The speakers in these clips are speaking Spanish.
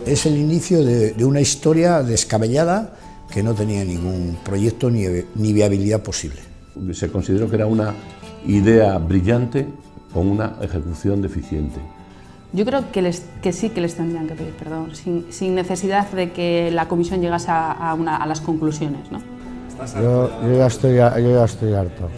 Es el inicio de una historia descabellada que no tenía ningún proyecto ni viabilidad posible. Se consideró que era una idea brillante con una ejecución deficiente. Yo creo que sí que les tendrían que pedir perdón, sin necesidad de que la comisión llegase a las conclusiones, ¿no? Yo ya estoy harto.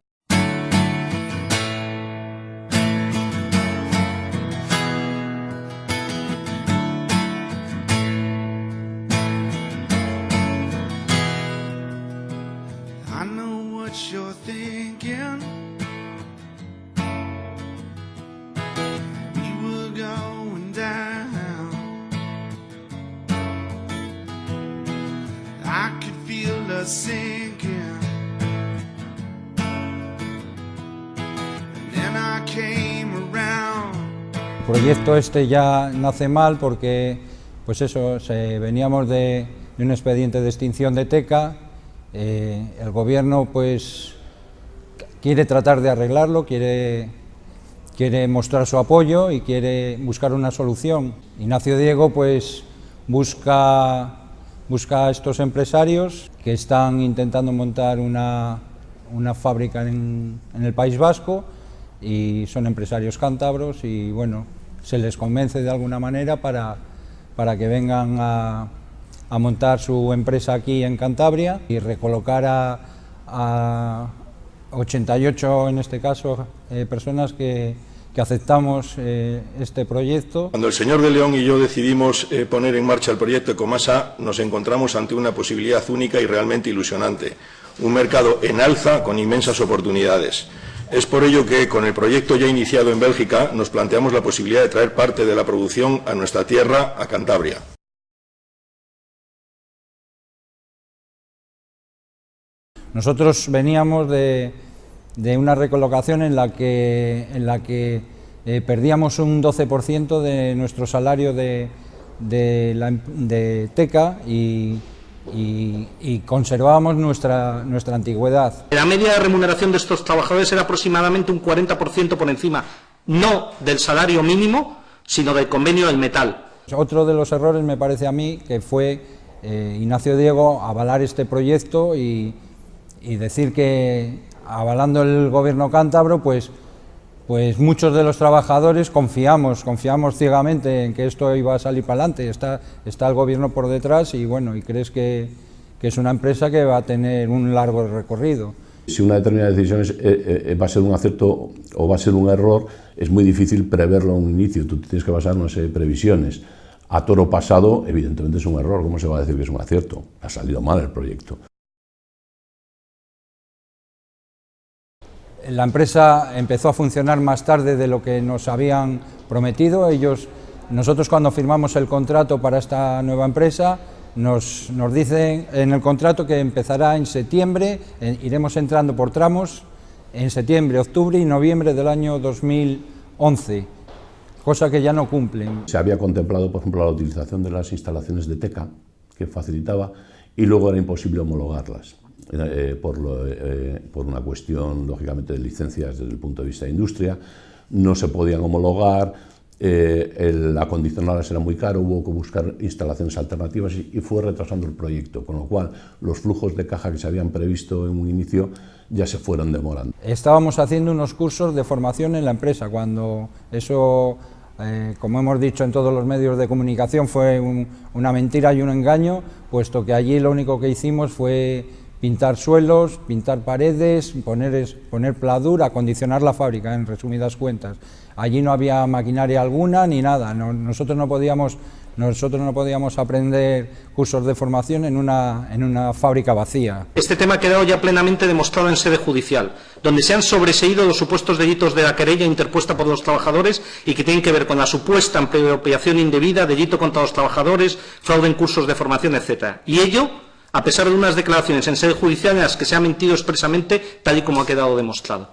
I know what you're thinking. We were going down. I could feel us sinking. And then I came around. El proyecto este ya nace mal porque, pues eso, veníamos de un expediente de extinción de Teca. El gobierno pues quiere tratar de arreglarlo, quiere mostrar su apoyo y quiere buscar una solución. Ignacio Diego pues busca a estos empresarios que están intentando montar una fábrica en el País Vasco, y son empresarios cántabros, y bueno, se les convence de alguna manera para que vengan a montar su empresa aquí en Cantabria y recolocar a 88, en este caso, personas que aceptamos este proyecto. Cuando el señor de León y yo decidimos poner en marcha el proyecto Ecomasa, nos encontramos ante una posibilidad única y realmente ilusionante, un mercado en alza con inmensas oportunidades. Es por ello que, con el proyecto ya iniciado en Bélgica, nos planteamos la posibilidad de traer parte de la producción a nuestra tierra, a Cantabria. Nosotros veníamos de una recolocación en la que perdíamos un 12% de nuestro salario de Teca y conservábamos nuestra antigüedad. La media de remuneración de estos trabajadores era aproximadamente un 40% por encima, no del salario mínimo, sino del convenio del metal. Otro de los errores, me parece a mí, que fue Ignacio Diego avalar este proyecto y decir que, avalando el gobierno cántabro, pues muchos de los trabajadores confiamos ciegamente en que esto iba a salir para adelante. Está el gobierno por detrás y bueno, y crees que es una empresa que va a tener un largo recorrido. Si una determinada decisión va a ser un acierto o va a ser un error, es muy difícil preverlo a un inicio. Tú tienes que basarnos en previsiones. A toro pasado, evidentemente es un error. ¿Cómo se va a decir que es un acierto? Ha salido mal el proyecto. La empresa empezó a funcionar más tarde de lo que nos habían prometido. Nosotros, cuando firmamos el contrato para esta nueva empresa, nos dicen en el contrato que empezará en septiembre, iremos entrando por tramos, en septiembre, octubre y noviembre del año 2011, cosa que ya no cumplen. Se había contemplado, por ejemplo, la utilización de las instalaciones de Teca, que facilitaba, y luego era imposible homologarlas. Por una cuestión, lógicamente, de licencias desde el punto de vista de industria, no se podían homologar, acondicionarlas era muy caro, hubo que buscar instalaciones alternativas y fue retrasando el proyecto, con lo cual los flujos de caja que se habían previsto en un inicio ya se fueron demorando. Estábamos haciendo unos cursos de formación en la empresa, cuando eso, como hemos dicho en todos los medios de comunicación, fue una mentira y un engaño, puesto que allí lo único que hicimos fue pintar suelos, pintar paredes, poner pladur, acondicionar la fábrica, en resumidas cuentas. Allí no había maquinaria alguna ni nada. Nosotros no podíamos aprender cursos de formación en una fábrica vacía. Este tema ha quedado ya plenamente demostrado en sede judicial, donde se han sobreseído los supuestos delitos de la querella interpuesta por los trabajadores y que tienen que ver con la supuesta apropiación indebida, delito contra los trabajadores, fraude en cursos de formación, etc. Y ello a pesar de unas declaraciones en sede judicial en las que se ha mentido expresamente, tal y como ha quedado demostrado.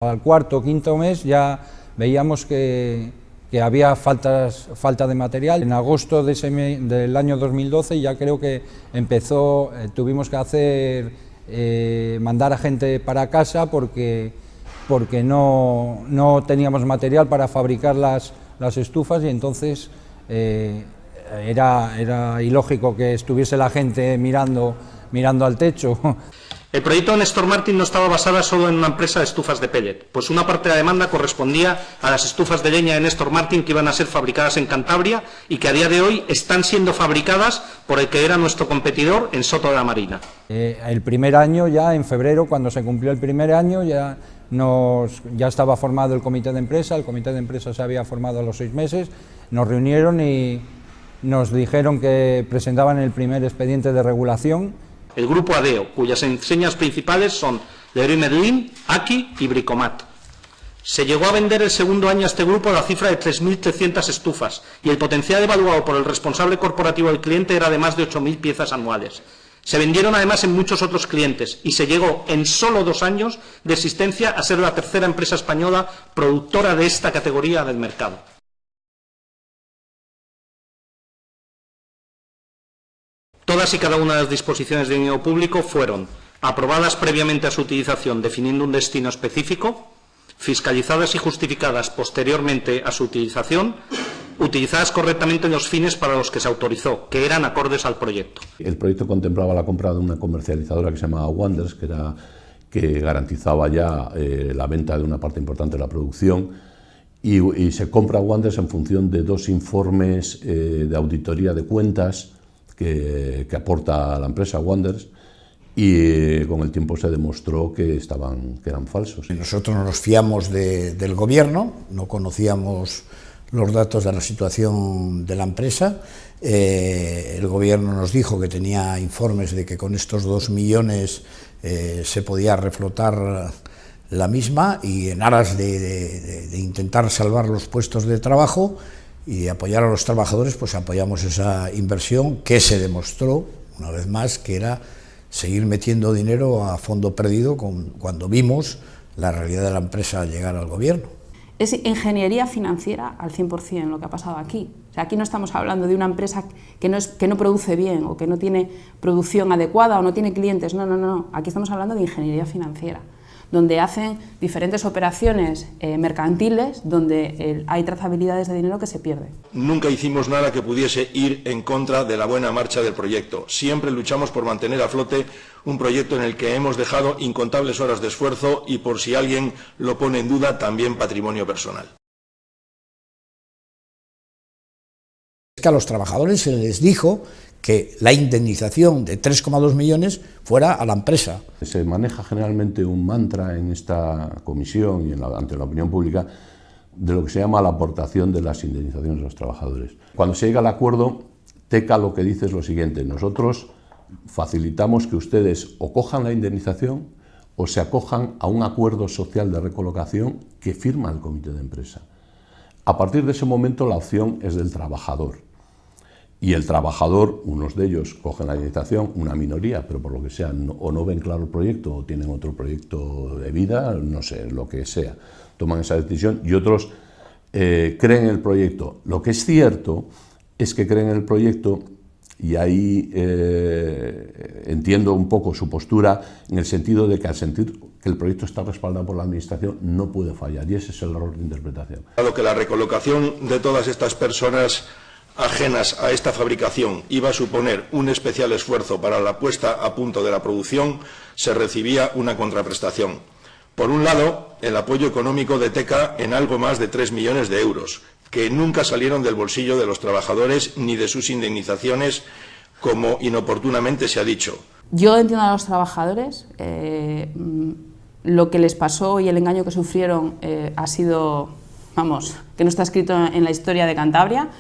Al cuarto o quinto mes ya veíamos que había falta de material. En agosto del año 2012 ya creo que tuvimos que mandar a gente para casa porque no teníamos material para fabricar las las estufas y entonces era ilógico que estuviese la gente mirando al techo. El proyecto de Néstor Martín no estaba basado solo en una empresa de estufas de pellet, pues una parte de la demanda correspondía a las estufas de leña de Néstor Martín que iban a ser fabricadas en Cantabria y que a día de hoy están siendo fabricadas por el que era nuestro competidor en Soto de la Marina. El primer año, ya en febrero, cuando se cumplió el primer año, ya estaba formado el comité de empresa. El comité de empresa se había formado a los 6 meses, nos reunieron y nos dijeron que presentaban el primer expediente de regulación. El grupo ADEO, cuyas enseñas principales son Leroy Merlin, Aki y Bricomat. Se llegó a vender el segundo año a este grupo la cifra de 3.300 estufas y el potencial evaluado por el responsable corporativo del cliente era de más de 8.000 piezas anuales. Se vendieron además en muchos otros clientes y se llegó en solo 2 años de existencia a ser la tercera empresa española productora de esta categoría del mercado. Todas y cada una de las disposiciones de dinero público fueron aprobadas previamente a su utilización definiendo un destino específico, fiscalizadas y justificadas posteriormente a su utilización, utilizadas correctamente en los fines para los que se autorizó, que eran acordes al proyecto. El proyecto contemplaba la compra de una comercializadora que se llamaba Wanders, que garantizaba ya la venta de una parte importante de la producción, y se compra Wanders en función de 2 informes de auditoría de cuentas que aporta la empresa Wanders, y con el tiempo se demostró que eran falsos. Nosotros nos fiamos del gobierno, no conocíamos los datos de la situación de la empresa. El gobierno nos dijo que tenía informes de que con estos 2 millones se podía reflotar la misma, y en aras de intentar salvar los puestos de trabajo y apoyar a los trabajadores, pues apoyamos esa inversión, que se demostró una vez más que era seguir metiendo dinero a fondo perdido cuando vimos la realidad de la empresa al llegar al gobierno. Es ingeniería financiera al 100% lo que ha pasado aquí. O sea, aquí no estamos hablando de una empresa que no produce bien o que no tiene producción adecuada o no tiene clientes. No. Aquí estamos hablando de ingeniería financiera, donde hacen diferentes operaciones mercantiles, donde hay trazabilidades de dinero que se pierde. Nunca hicimos nada que pudiese ir en contra de la buena marcha del proyecto. Siempre luchamos por mantener a flote un proyecto en el que hemos dejado incontables horas de esfuerzo y, por si alguien lo pone en duda, también patrimonio personal. Es que a los trabajadores se les dijo que la indemnización de 3,2 millones fuera a la empresa. Se maneja generalmente un mantra en esta comisión y ante la opinión pública de lo que se llama la aportación de las indemnizaciones de los trabajadores. Cuando se llega al acuerdo, TECA lo que dice es lo siguiente: nosotros facilitamos que ustedes o cojan la indemnización o se acojan a un acuerdo social de recolocación que firma el comité de empresa. A partir de ese momento la opción es del trabajador. Y el trabajador, unos de ellos cogen la indemnización, una minoría, pero por lo que sea, o no ven claro el proyecto o tienen otro proyecto de vida, no sé, lo que sea, toman esa decisión, y otros creen en el proyecto. Lo que es cierto es que creen en el proyecto, y ahí entiendo un poco su postura, en el sentido de que al sentir que el proyecto está respaldado por la Administración no puede fallar, y ese es el error de interpretación. Dado que la recolocación de todas estas personas ajenas a esta fabricación iba a suponer un especial esfuerzo para la puesta a punto de la producción, se recibía una contraprestación. Por un lado, el apoyo económico de TECA en algo más de 3 millones de euros, que nunca salieron del bolsillo de los trabajadores ni de sus indemnizaciones, como inoportunamente se ha dicho. Yo entiendo a los trabajadores, lo que les pasó y el engaño que sufrieron ha sido, vamos, que no está escrito en la historia de Cantabria.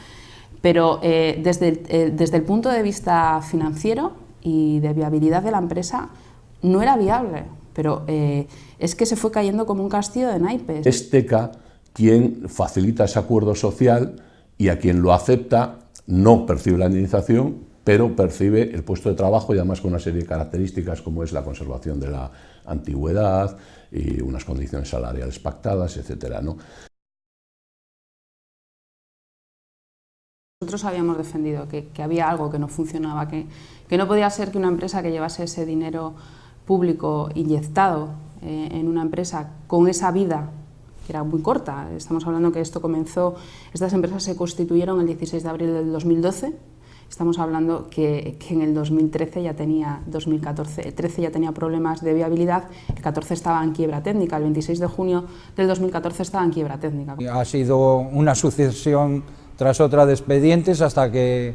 Pero desde el punto de vista financiero y de viabilidad de la empresa no era viable, pero es que se fue cayendo como un castillo de naipes. Es TECA quien facilita ese acuerdo social y a quien lo acepta no percibe la indemnización, pero percibe el puesto de trabajo y además con una serie de características como es la conservación de la antigüedad y unas condiciones salariales pactadas, etcétera, ¿no? Nosotros habíamos defendido que había algo que no funcionaba, que no podía ser que una empresa que llevase ese dinero público inyectado en una empresa con esa vida que era muy corta. Estamos hablando que estas empresas se constituyeron el 16 de abril del 2012. Estamos hablando que en el 2013 ya tenía, 2014, el 13 ya tenía problemas de viabilidad, el 14 estaba en quiebra técnica, el 26 de junio del 2014 estaba en quiebra técnica. Ha sido una sucesión tras otra de expedientes hasta que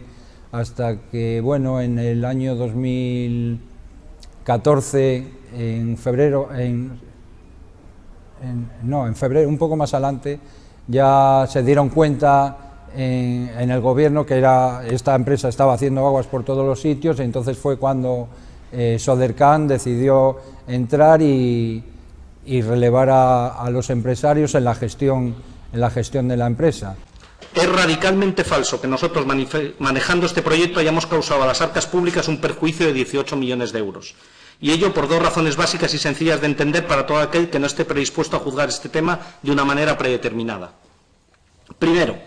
bueno, en el año 2014, en febrero, un poco más adelante, ya se dieron cuenta en el gobierno que esta empresa estaba haciendo aguas por todos los sitios, entonces fue cuando Sodercan decidió entrar y relevar a los empresarios en la gestión de la empresa. Es radicalmente falso que nosotros, manejando este proyecto, hayamos causado a las arcas públicas un perjuicio de 18 millones de euros. Y ello por dos razones básicas y sencillas de entender para todo aquel que no esté predispuesto a juzgar este tema de una manera predeterminada. Primero,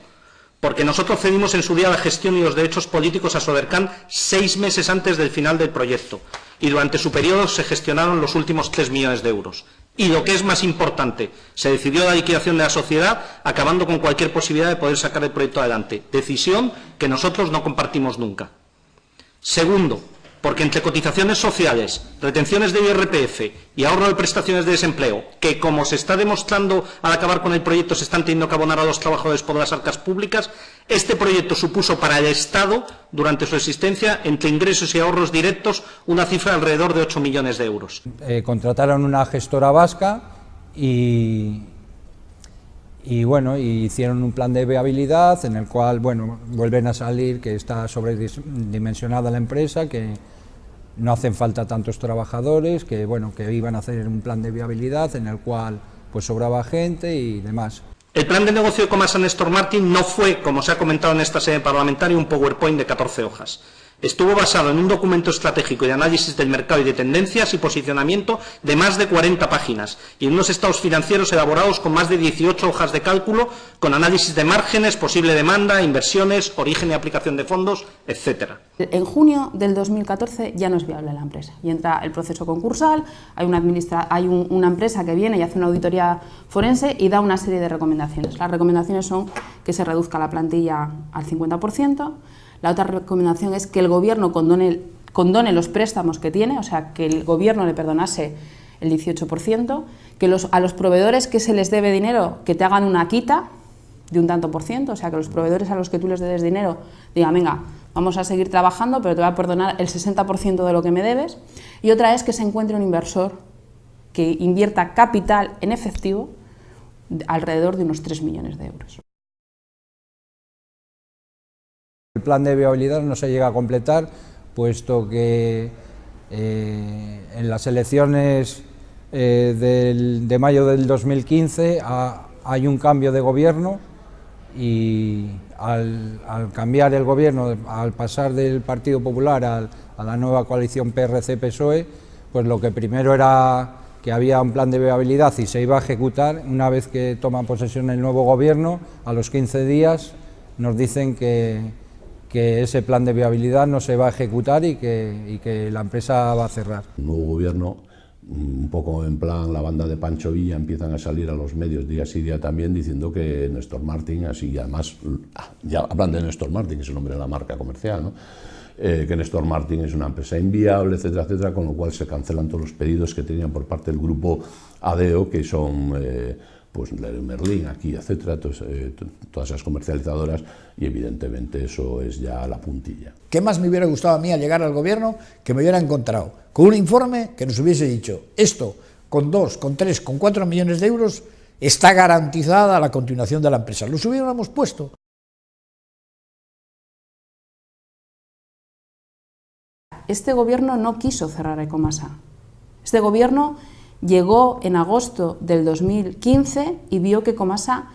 porque nosotros cedimos en su día la gestión y los derechos políticos a Sodercan 6 meses antes del final del proyecto, y durante su periodo se gestionaron los últimos 3 millones de euros. Y lo que es más importante, se decidió la liquidación de la sociedad, acabando con cualquier posibilidad de poder sacar el proyecto adelante. Decisión que nosotros no compartimos nunca. Segundo, porque entre cotizaciones sociales, retenciones de IRPF y ahorro de prestaciones de desempleo, que como se está demostrando al acabar con el proyecto se están teniendo que abonar a los trabajadores por las arcas públicas, este proyecto supuso para el Estado, durante su existencia, entre ingresos y ahorros directos, una cifra de alrededor de 8 millones de euros. Contrataron una gestora vasca y bueno, hicieron un plan de viabilidad en el cual, bueno, vuelven a salir que está sobredimensionada la empresa, que no hacen falta tantos trabajadores, que bueno, que iban a hacer un plan de viabilidad en el cual pues sobraba gente y demás. El plan de negocio de Comasa Néstor Martín no fue, como se ha comentado en esta sede parlamentaria, un PowerPoint de 14 hojas. Estuvo basado en un documento estratégico de análisis del mercado y de tendencias y posicionamiento de más de 40 páginas y en unos estados financieros elaborados con más de 18 hojas de cálculo, con análisis de márgenes, posible demanda, inversiones, origen y aplicación de fondos, etcétera. En junio del 2014 ya no es viable la empresa y entra el proceso concursal, hay una empresa que viene y hace una auditoría forense y da una serie de recomendaciones. Las recomendaciones son que se reduzca la plantilla al 50%, la otra recomendación es que el gobierno condone los préstamos que tiene, o sea, que el gobierno le perdonase el 18%, que a los proveedores que se les debe dinero, que te hagan una quita de un tanto por ciento, o sea, que los proveedores a los que tú les debes dinero digan, venga, vamos a seguir trabajando, pero te voy a perdonar el 60% de lo que me debes. Y otra es que se encuentre un inversor que invierta capital en efectivo alrededor de unos 3 millones de euros. El plan de viabilidad no se llega a completar, puesto que en las elecciones de mayo del 2015 hay un cambio de gobierno y al cambiar el gobierno, al pasar del Partido Popular a la nueva coalición PRC-PSOE, pues lo que primero era que había un plan de viabilidad y se iba a ejecutar. Una vez que toma posesión el nuevo gobierno, a los 15 días nos dicen que ese plan de viabilidad no se va a ejecutar y que la empresa va a cerrar. El nuevo gobierno, un poco en plan la banda de Pancho Villa, empiezan a salir a los medios día sí día también diciendo que Néstor Martín, así además, ya hablan de Néstor Martín, que es el nombre de la marca comercial, ¿no? Que Néstor Martín es una empresa inviable, etcétera, etcétera, con lo cual se cancelan todos los pedidos que tenían por parte del grupo ADEO, que son pues Leroy Merlin, aquí, etcétera, todas esas comercializadoras, y evidentemente eso es ya la puntilla. ¿Qué más me hubiera gustado a mí al llegar al gobierno? Que me hubiera encontrado con un informe que nos hubiese dicho, esto con 2, con 3, con 4 millones de euros está garantizada la continuación de la empresa. Los hubiéramos puesto. Este gobierno no quiso cerrar Ecomasa. Este gobierno llegó en agosto del 2015 y vio que Ecomasa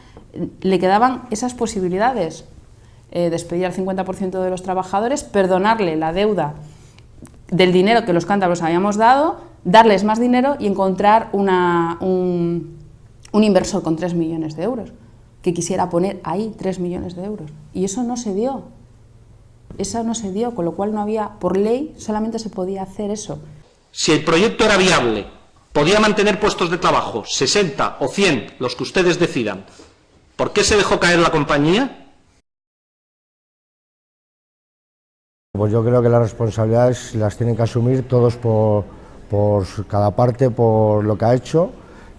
le quedaban esas posibilidades, despedir al 50% de los trabajadores, perdonarle la deuda del dinero que los cántabros habíamos dado, darles más dinero y encontrar un inversor con 3 millones de euros, que quisiera poner ahí 3 millones de euros. Y eso no se dio. Eso no se dio, con lo cual no había, por ley, solamente se podía hacer eso. Si el proyecto era viable, podía mantener puestos de trabajo, 60 o 100, los que ustedes decidan. ¿Por qué se dejó caer la compañía? Pues yo creo que las responsabilidades las tienen que asumir todos por cada parte por lo que ha hecho.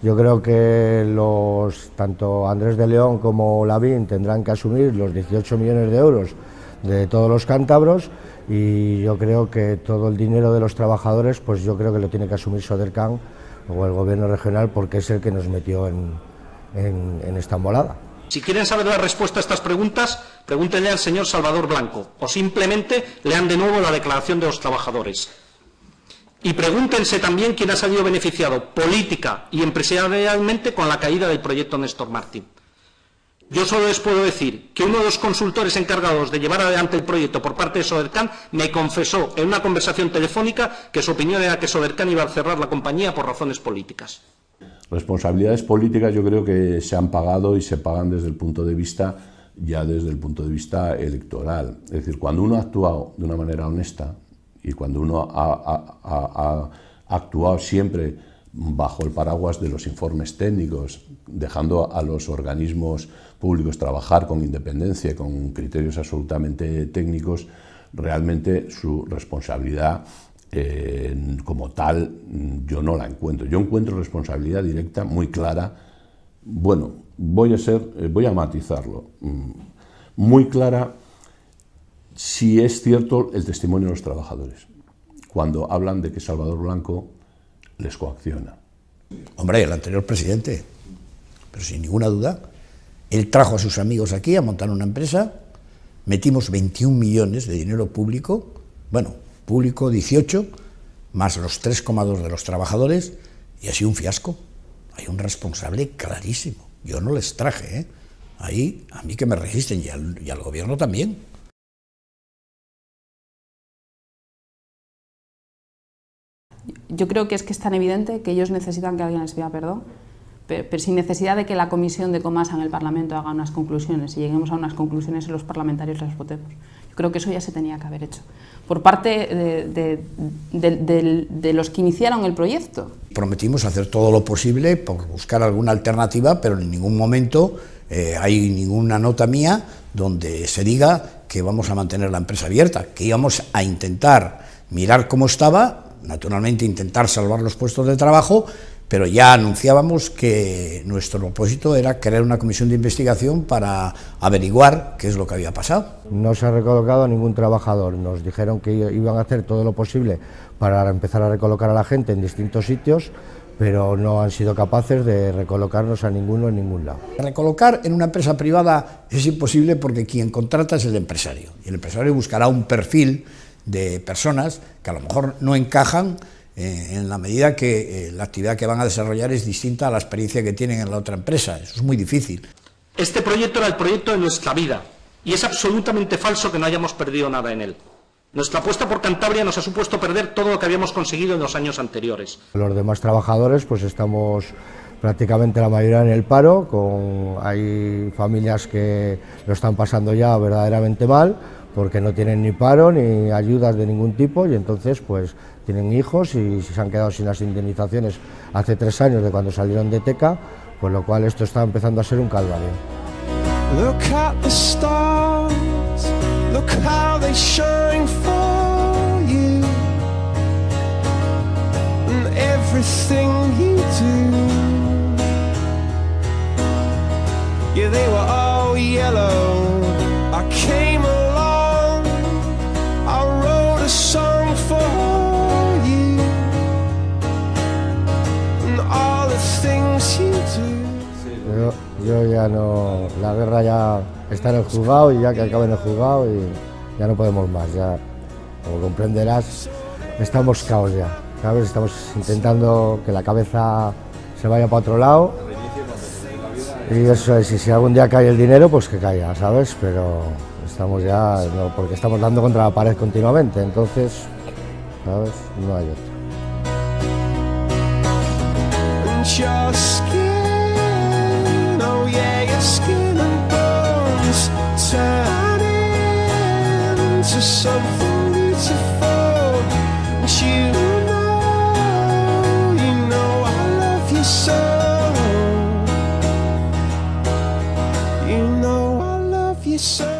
Yo creo que tanto Andrés de León como Lavín tendrán que asumir los 18 millones de euros de todos los cántabros, y yo creo que todo el dinero de los trabajadores, pues yo creo que lo tiene que asumir Sodercan o el gobierno regional, porque es el que nos metió en esta embolada. Si quieren saber la respuesta a estas preguntas, pregúntenle al señor Salvador Blanco, o simplemente lean de nuevo la declaración de los trabajadores. Y pregúntense también quién ha salido beneficiado política y empresarialmente con la caída del proyecto Néstor Martín. Yo solo les puedo decir que uno de los consultores encargados de llevar adelante el proyecto por parte de Sodercan me confesó en una conversación telefónica que su opinión era que Sodercan iba a cerrar la compañía por razones políticas. Responsabilidades políticas yo creo que se han pagado y se pagan desde el punto de vista electoral. Es decir, cuando uno ha actuado de una manera honesta y cuando uno ha actuado siempre bajo el paraguas de los informes técnicos, dejando a los organismos públicos trabajar con independencia, con criterios absolutamente técnicos, realmente su responsabilidad como tal yo no la encuentro. Yo encuentro responsabilidad directa muy clara. Bueno, voy a matizarlo. Muy clara si es cierto el testimonio de los trabajadores, cuando hablan de que Salvador Blanco les coacciona. Hombre, el anterior presidente, pero sin ninguna duda, él trajo a sus amigos aquí a montar una empresa, metimos 21 millones de dinero público, bueno, público 18, más los 3,2 de los trabajadores, y ha sido un fiasco. Hay un responsable clarísimo. Yo no les traje, ahí a mí que me registren, y al gobierno también. Yo creo que es tan evidente que ellos necesitan que alguien les pida perdón, pero sin necesidad de que la comisión de Comasa en el Parlamento haga unas conclusiones y lleguemos a unas conclusiones y los parlamentarios las votemos. Yo creo que eso ya se tenía que haber hecho por parte de los que iniciaron el proyecto. Prometimos hacer todo lo posible por buscar alguna alternativa, pero en ningún momento hay ninguna nota mía donde se diga que vamos a mantener la empresa abierta, que íbamos a intentar mirar cómo estaba, naturalmente intentar salvar los puestos de trabajo, pero ya anunciábamos que nuestro propósito era crear una comisión de investigación para averiguar qué es lo que había pasado. No se ha recolocado a ningún trabajador, nos dijeron que iban a hacer todo lo posible para empezar a recolocar a la gente en distintos sitios, pero no han sido capaces de recolocarnos a ninguno en ningún lado. Recolocar en una empresa privada es imposible porque quien contrata es el empresario, y el empresario buscará un perfil de personas que a lo mejor no encajan en la medida que la actividad que van a desarrollar es distinta a la experiencia que tienen en la otra empresa. Eso es muy difícil. Este proyecto era el proyecto de nuestra vida y es absolutamente falso que no hayamos perdido nada en él. Nuestra apuesta por Cantabria nos ha supuesto perder todo lo que habíamos conseguido en los años anteriores. Los demás trabajadores pues estamos prácticamente la mayoría en el paro, hay familias que lo están pasando ya verdaderamente mal porque no tienen ni paro ni ayudas de ningún tipo, y entonces pues tienen hijos y se han quedado sin las indemnizaciones hace 3 años de cuando salieron de Teca, con lo cual esto está empezando a ser un calvario. Look at the stars, look how they shine for you, and everything you do. Yeah, they were all yellow. I came along, I wrote a song for you, and all the things you do. Yo ya no, la guerra ya está en el juzgado, y ya que acabe en el juzgado y ya no podemos más, ya, como comprenderás, estamos caos ya, ¿sabes? Estamos intentando que la cabeza se vaya para otro lado, y eso es, y si algún día cae el dinero, pues que caiga, ¿sabes? Pero estamos ya, no, porque estamos dando contra la pared continuamente, entonces, ¿sabes? No hay otro. Your skin, oh yeah, your skin and bones turn into something beautiful. And you know so